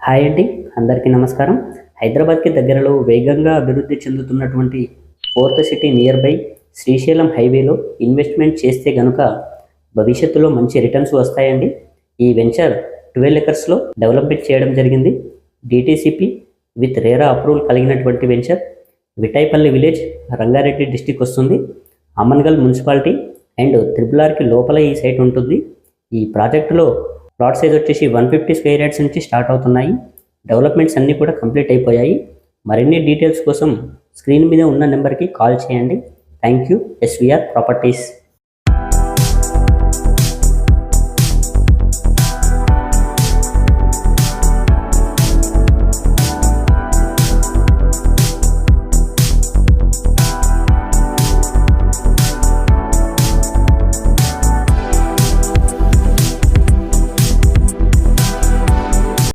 Hi అండి, అందరికీ నమస్కారం. హైదరాబాద్కి దగ్గరలో వేగంగా అభివృద్ధి చెందుతున్నటువంటి fourth city near by Srisailam హైవేలో ఇన్వెస్ట్మెంట్ చేస్తే గనుక భవిష్యత్తులో మంచి రిటర్న్స్ వస్తాయండి. ఈ వెంచర్ 12 ఎకర్స్లో డెవలప్మెంట్ చేయడం జరిగింది. డిటిసిపి విత్ రేరా అప్రూవల్ కలిగినటువంటి వెంచర్. విటైపల్లి విలేజ్, రంగారెడ్డి డిస్టిక్ వస్తుంది. అమన్గల్ మున్సిపాలిటీ అండ్ త్రిపుల్ లోపల ఈ సైట్ ఉంటుంది. ఈ ప్రాజెక్టులో ప్లాట్ సైజ్ వచ్చేసి 150 స్క్వేర్ యార్డ్స్ నుంచి స్టార్ట్ అవుతున్నాయి. డెవలప్మెంట్స్ అన్నీ కూడా కంప్లీట్ అయిపోయాయి. మరిన్ని డీటెయిల్స్ కోసం స్క్రీన్ మీద ఉన్న నెంబర్కి కాల్ చేయండి. Thank you. SVR properties.